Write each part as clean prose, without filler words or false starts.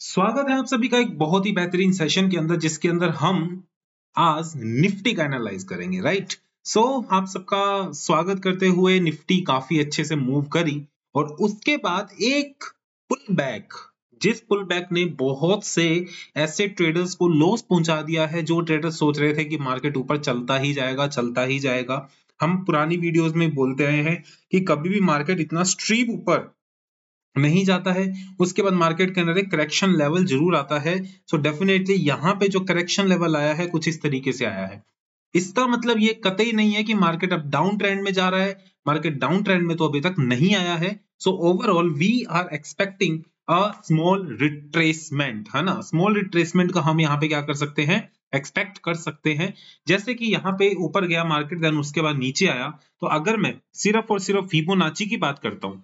स्वागत है आप सभी का एक बहुत ही बेहतरीन सेशन के अंदर जिसके अंदर हम आज निफ्टी का एनालाइज करेंगे। राइट। आप सबका स्वागत करते हुए निफ्टी काफी अच्छे से मूव करी और उसके बाद एक पुल बैक, जिस पुल बैक ने बहुत से ऐसे ट्रेडर्स को लॉस पहुंचा दिया है जो ट्रेडर्स सोच रहे थे कि मार्केट ऊपर चलता ही जाएगा। हम पुरानी वीडियोस में बोलते आए हैं कि कभी भी मार्केट इतना स्ट्रीप ऊपर नहीं जाता है, उसके बाद मार्केट के अंदर एक करेक्शन लेवल जरूर आता है। डेफिनेटली यहाँ पे जो करेक्शन लेवल आया है कुछ इस तरीके से आया है। इसका मतलब ये कतई नहीं है कि मार्केट अब डाउन ट्रेंड में जा रहा है, मार्केट डाउन ट्रेंड में तो अभी तक नहीं आया है। Overall we are expecting a small retracement, है ना। स्मॉल रिट्रेसमेंट का हम यहाँ पे क्या कर सकते हैं, एक्सपेक्ट कर सकते हैं। जैसे कि यहाँ पे ऊपर गया मार्केट, देन उसके बाद नीचे आया। तो अगर मैं सिर्फ और सिर्फ फिबोनाची की बात करता हूँ,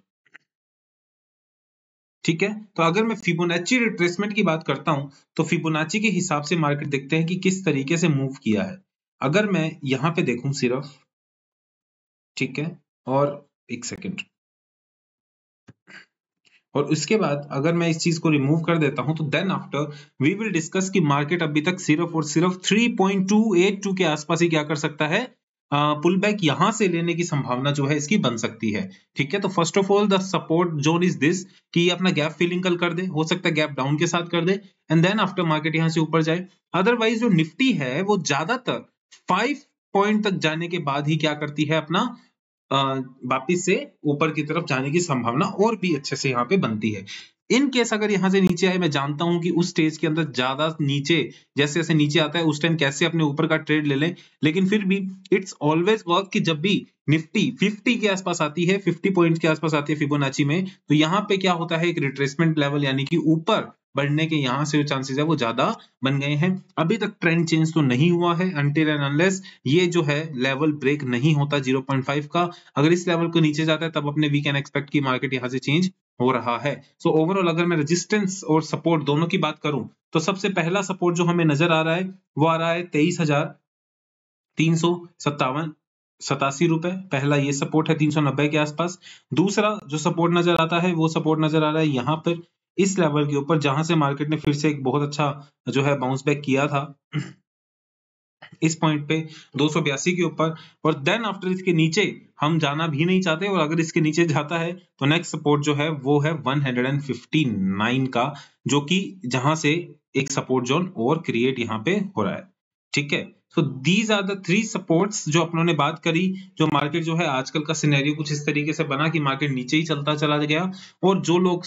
ठीक है, तो अगर मैं फिबोनाची रिट्रेसमेंट की बात करता हूं तो फिबोनाची के हिसाब से मार्केट देखते हैं कि किस तरीके से मूव किया है। अगर मैं यहां पे देखूं सिर्फ, ठीक है, और एक सेकंड, और उसके बाद अगर मैं इस चीज को रिमूव कर देता हूं तो then after we will discuss कि मार्केट अभी तक सिर्फ और सिर्फ 3.282 के आसपास ही क्या कर सकता है, पुल बैक यहां से लेने की संभावना जो है इसकी बन सकती है। ठीक है, तो first of all the support zone is this कि ये अपना गैप फिलिंग कल कर दे, हो सकता है गैप डाउन के साथ कर दे, एंड देन आफ्टर मार्केट यहां से ऊपर जाए। अदरवाइज जो निफ्टी है वो ज्यादातर 5 पॉइंट तक जाने के बाद ही क्या करती है, अपना वापिस से ऊपर की तरफ जाने की संभावना और भी अच्छे से यहाँ पे बनती है। इन केस अगर यहाँ से नीचे आए, मैं जानता हूं कि उस स्टेज के अंदर ज्यादा नीचे जैसे जैसे नीचे आता है उस टाइम कैसे अपने ऊपर का ट्रेड ले लें, लेकिन फिर भी इट्स ऑलवेज वर्क कि जब भी निफ्टी 50 के आसपास आती है, 50 पॉइंट के आसपास आती है फिबोनाची में, तो यहाँ पे क्या होता है, एक रिट्रेसमेंट लेवल यानी कि ऊपर बढ़ने के यहाँ से जो चांसेस है वो ज्यादा बन गए हैं। अभी तक ट्रेंड चेंज तो नहीं हुआ है अनटिल एंड अनलेस ये जो है लेवल ब्रेक नहीं होता 0.5 का। अगर इस लेवल को नीचे जाता है तब अपने वी कैन एक्सपेक्ट की मार्केट यहाँ से चेंज हो रहा है। ओवरऑल अगर मैं रेजिस्टेंस और सपोर्ट दोनों की बात करूं तो सबसे पहला सपोर्ट जो हमें नजर आ रहा है वो आ रहा है 23,357 रुपए। पहला ये सपोर्ट है 390 के आसपास। दूसरा जो सपोर्ट नजर आता है वो सपोर्ट नजर आ रहा है यहाँ पर इस लेवल के ऊपर, जहां से मार्केट ने फिर से एक बहुत अच्छा जो है बाउंस बैक किया था इस पॉइंट पे 282 के ऊपर। और देन आफ्टर इसके नीचे हम जाना भी नहीं चाहते, और अगर इसके नीचे जाता है तो नेक्स्ट सपोर्ट जो है वो है 159 का, जो कि जहां से एक सपोर्ट जोन और क्रिएट यहाँ पे हो रहा है। ठीक है, so these are the 3 supports जो अपनों ने बात करी। जो मार्केट जो है आजकल का सिनेरियो कुछ इस तरीके से बना कि मार्केट नीचे ही चलता चला गया, और जो लोग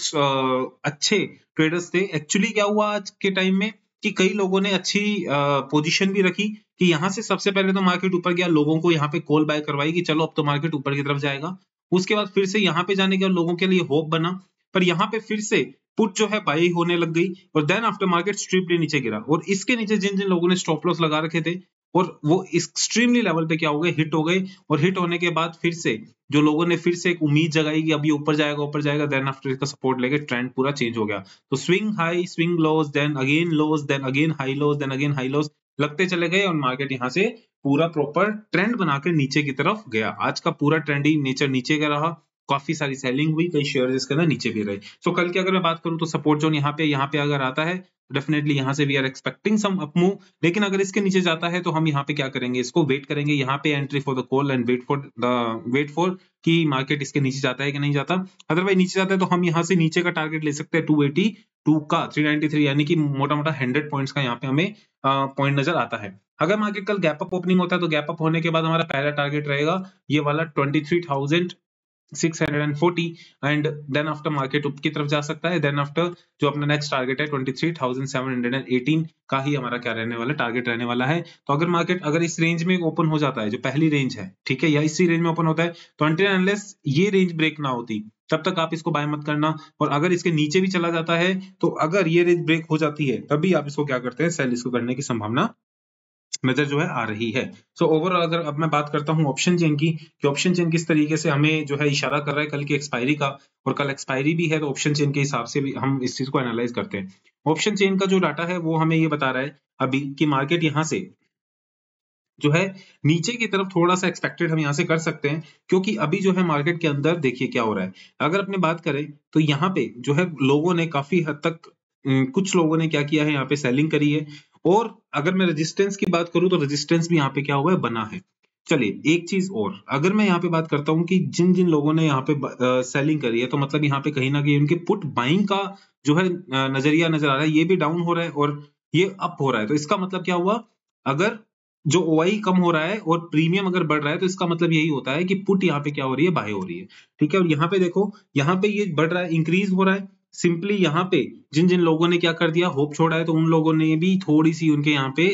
अच्छे ट्रेडर्स थे, एक्चुअली क्या हुआ आज के टाइम में कि कई लोगों ने अच्छी पोजीशन भी रखी कि यहाँ से सबसे पहले तो मार्केट ऊपर गया, लोगों को यहाँ पे कॉल बाय करवाई कि चलो अब तो मार्केट ऊपर की तरफ जाएगा। उसके बाद फिर से यहाँ पे जाने के लोगों के लिए होप बना, पर यहाँ पे फिर से पुट जो है बाई होने लग गई, और देन आफ्टर मार्केट स्ट्रिपली नीचे गिरा, और इसके नीचे जिन जिन लोगों ने स्टॉप लॉस लगा रखे थे और वो एक्सट्रीमली लेवल पे क्या हो गए, हिट हो गए। और हिट होने के बाद फिर से जो लोगों ने फिर से एक उम्मीद जगाई कि अभी ऊपर जाएगा, देन आफ्टर इसका सपोर्ट लेके ट्रेंड पूरा चेंज हो गया। तो स्विंग हाई, स्विंग लोज, देन अगेन लोज, देन अगेन हाई लोज, देन अगेन हाई लोज लगते चले गए, और मार्केट यहाँ से पूरा प्रॉपर ट्रेंड बनाकर नीचे की तरफ गया। आज का पूरा ट्रेंडिंग नेचर नीचे का रहा, काफी सारी सेलिंग हुई, कई शेयर इसके अंदर नीचे भी रहे। कल की अगर मैं बात करूं तो सपोर्ट जोन यहाँ पे अगर आता है डेफिनेटली यहाँ से we are expecting some up move, लेकिन अगर इसके नीचे जाता है तो हम यहाँ पे क्या करेंगे, इसको वेट करेंगे यहाँ पे entry for the call and wait for कि मार्केट इसके नीचे जाता है कि नहीं जाता। अदरवाइज नीचे जाता है तो हम यहाँ से नीचे का टारगेट ले सकते हैं 282 का 393, यानी कि मोटा मोटा 100 पॉइंट्स का यहाँ पे हमें पॉइंट नजर आता है। अगर मार्केट कल गैप अप ओपनिंग होता है तो गैप अप होने के बाद हमारा पहला टारगेट रहेगा ये वाला 23,640, एंड देन आफ्टर मार्केट ऊपर की तरफ जा सकता है। देन आफ्टर जो अपना नेक्स्ट टारगेट है 23,718 का ही हमारा क्या रहने वाला टारगेट रहने वाला है। तो अगर मार्केट अगर इस रेंज में ओपन हो जाता है, जो पहली रेंज है, ठीक है, या इसी रेंज में ओपन होता है, तो अनटिल अनलेस ये रेंज ब्रेक ना होती तब तक आप इसको बाय मत करना। और अगर इसके नीचे भी चला जाता है तो अगर ये रेंज ब्रेक हो जाती है तभी आप इसको क्या करते हैं, सेल इसको करने की संभावना नजर जो है आ रही है। ओवरऑल अगर अब मैं बात करता हूं ऑप्शन चेन की, कि ऑप्शन चेन किस तरीके से हमें जो है इशारा कर रहा है कल की एक्सपायरी का, और कल एक्सपायरी भी है, तो ऑप्शन चेन के हिसाब से भी हम इस चीज को एनालाइज करते हैं। ऑप्शन चेन का जो डाटा है वो हमें ये बता रहा है अभी कि मार्केट यहाँ से जो है नीचे की तरफ थोड़ा सा एक्सपेक्टेड हम यहाँ से कर सकते हैं, क्योंकि अभी जो है मार्केट के अंदर देखिए क्या हो रहा है। अगर अपने बात करें तो यहाँ पे जो है लोगों ने काफी हद तक कुछ लोगों ने क्या किया है, यहाँ पे सेलिंग करी है। और अगर मैं रेजिस्टेंस की बात करूं तो रेजिस्टेंस भी यहाँ पे क्या हुआ है, बना है। चलिए एक चीज और, अगर मैं यहाँ पे बात करता हूँ कि जिन जिन लोगों ने यहाँ पे सेलिंग करी है, तो मतलब यहाँ पे कहीं ना कहीं उनके पुट बाइंग का जो है नजरिया नजर आ रहा है, ये भी डाउन हो रहा है और ये अप हो रहा है। तो इसका मतलब क्या हुआ, अगर जो ओआई कम हो रहा है और प्रीमियम अगर बढ़ रहा है, तो इसका मतलब यही होता है कि पुट यहाँ पे क्या हो रही है, बाय हो रही है। ठीक है, और यहाँ पे देखो, यहाँ पे ये बढ़ रहा है, इंक्रीज हो रहा है। सिंपली यहाँ पे जिन जिन लोगों ने क्या कर दिया, होप छोड़ा है, तो उन लोगों ने भी थोड़ी सी उनके यहाँ पे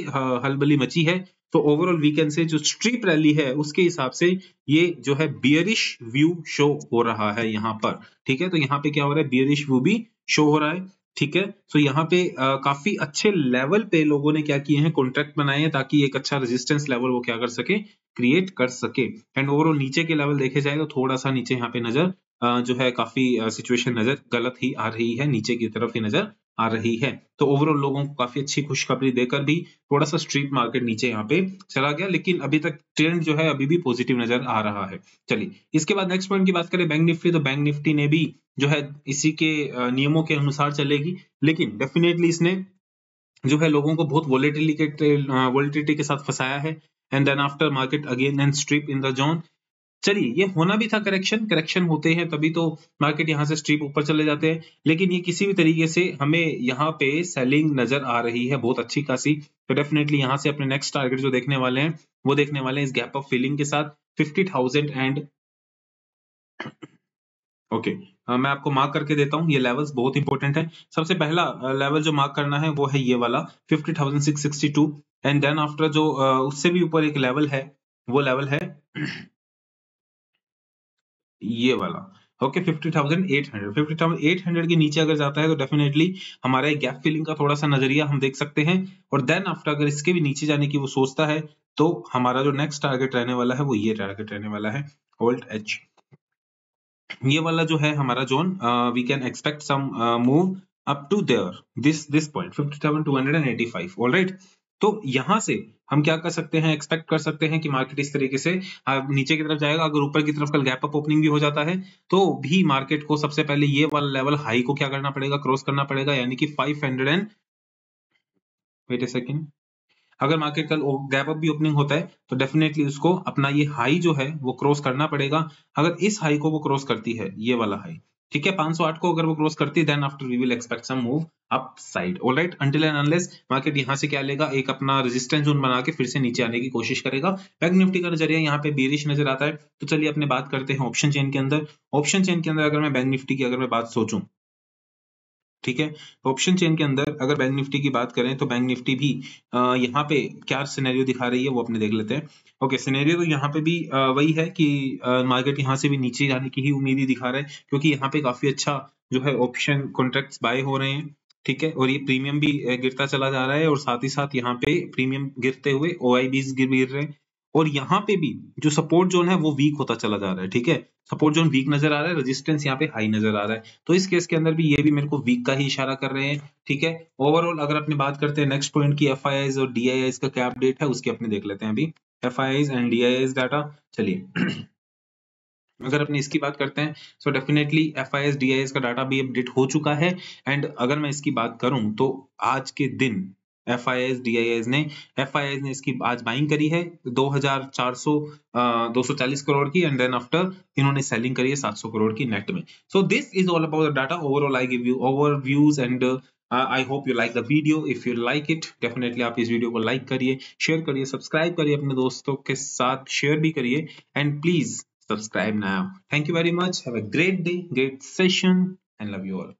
हलबली मची है। तो ओवरऑल वीकेंड से जो स्ट्रीप रैली है उसके हिसाब से ये जो है बियरिश व्यू शो हो रहा है यहाँ पर। ठीक है, तो यहाँ पे क्या हो रहा है, बियरिश व्यू भी शो हो रहा है। ठीक है, सो यहाँ पे काफी अच्छे लेवल पे लोगों ने क्या किए हैं, कॉन्ट्रैक्ट बनाए हैं, ताकि एक अच्छा रेजिस्टेंस लेवल वो क्या कर सके, क्रिएट कर सके। एंड ओवरऑल नीचे के लेवल देखे जाए तो थोड़ा सा नीचे यहाँ पे नजर जो है काफी सिचुएशन नजर गलत ही आ रही है, नीचे की तरफ ही नजर आ रही है। तो ओवरऑल लोगों को काफी अच्छी खुशखबरी देकर भी थोड़ा सा स्ट्रीट मार्केट नीचे यहाँ पे चला गया, लेकिन अभी तक ट्रेंड जो है अभी भी पॉजिटिव नजर आ रहा है। चलिए इसके बाद नेक्स्ट पॉइंट की बात करें, बैंक निफ्टी। तो बैंक निफ्टी ने भी जो है इसी के नियमों के अनुसार चलेगी, लेकिन डेफिनेटली इसने जो है लोगों को बहुत वोलेटिलिटी के साथ फंसाया है। And then after market again and strip in the zone. चलिए ये होना भी था, करेक्शन होते हैं तभी तो मार्केट यहाँ से स्ट्रीप ऊपर चले जाते हैं, लेकिन ये किसी भी तरीके से हमें यहाँ पे सेलिंग नजर आ रही है बहुत अच्छी खासी। तो डेफिनेटली यहाँ से अपने नेक्स्ट टारगेट जो देखने वाले हैं वो देखने वाले हैं इस गैप ऑफ फिलिंग के साथ 50,000 एंड ओके मैं आपको मार्क करके देता हूँ, ये लेवल्स बहुत इंपॉर्टेंट है। सबसे पहला लेवल जो मार्क करना है वो है ये वाला 50,662 एंड देन आफ्टर जो उससे भी ऊपर एक लेवल है, वो लेवल है ये वाला। ओके 50,800 के नीचे अगर जाता है तो डेफिनेटली हमारा गैप फिलिंग का थोड़ा सा नजरिया हम देख सकते हैं। और देन आफ्टर अगर इसके भी नीचे जाने की वो सोचता है तो हमारा जो नेक्स्ट टारगेट रहने वाला है वो ये टारगेट रहने वाला है, होल्ड एच। ये वाला जो है हमारा zone, we can expect some move up to there this point 50,285। Alright, तो यहां से हम क्या कर सकते हैं, एक्सपेक्ट कर सकते हैं कि मार्केट इस तरीके से नीचे की तरफ जाएगा। अगर ऊपर की तरफ कल गैप अप ओपनिंग भी हो जाता है तो भी मार्केट को सबसे पहले ये वाला लेवल हाई को क्या करना पड़ेगा, क्रॉस करना पड़ेगा, यानी कि 500 एंड वेट ए सेकेंड। अगर मार्केट कल गैप अप भी ओपनिंग होता है तो डेफिनेटली उसको अपना ये हाई जो है वो क्रॉस करना पड़ेगा। अगर इस हाई को वो क्रॉस करती है, ये वाला हाई, ठीक है, 508 को अगर वो क्रॉस करती है, then after we will expect some move up side. Alright, until and unless market यहां से क्या लेगा, एक अपना रेजिस्टेंस जोन बना के फिर से नीचे आने की कोशिश करेगा। बैंक निफ्टी का नजरिया यहाँ पे बेरिश नजर आता है। तो चलिए अपने बात करते हैं ऑप्शन चेन के अंदर। ऑप्शन चेन के अंदर अगर मैं बैंक निफ्टी की अगर मैं बात सोचूं, ठीक है, ऑप्शन चेन के अंदर अगर बैंक निफ्टी की बात करें तो बैंक निफ्टी भी यहाँ पे क्या सिनेरियो दिखा रही है वो अपने देख लेते हैं। ओके, सिनेरियो तो यहाँ पे भी वही है कि मार्केट यहाँ से भी नीचे जाने की ही उम्मीद ही दिखा रहा है, क्योंकि यहाँ पे काफी अच्छा जो है ऑप्शन कॉन्ट्रैक्ट्स बाय हो रहे हैं। ठीक है, और ये प्रीमियम भी गिरता चला जा रहा है, और साथ ही साथ यहाँ पे प्रीमियम गिरते हुए OIBs गिर रहे हैं। और यहाँ पे भी जो सपोर्ट जोन है वो वीक होता चला जा रहा है। ठीक है, सपोर्ट जोन वीक नजर आ रहा है, रेजिस्टेंस यहाँ पे हाई नजर आ रहा है। तो इस केस के अंदर भी ये भी मेरे को वीक का ही इशारा कर रहे हैं। ठीक है, ओवरऑल अगर अपने बात करते हैं नेक्स्ट पॉइंट की, FIIs और DIIs का क्या अपडेट है उसकी अपने देख लेते हैं अभी, FIIs एंड DIIs डाटा। चलिए अगर अपने इसकी बात करते हैं सो डेफिनेटली FIIs DIIs का डाटा भी अपडेट हो चुका है। एंड अगर मैं इसकी बात करूं तो आज के दिन FIIs ने इसकी आज बाइंग करी है 240 करोड़ की, एंड देन आफ्टर इन्होंने सेलिंग करी है 700 करोड़ की नेट में। So this is all about the data. Overall I give you overviews and I hope you like the video. If you like it definitely आप इस वीडियो को लाइक करिए, share करिए, सब्सक्राइब करिए, अपने दोस्तों के साथ शेयर भी करिए, and please subscribe now. Thank you very much. Have a great day, great session, and love you all.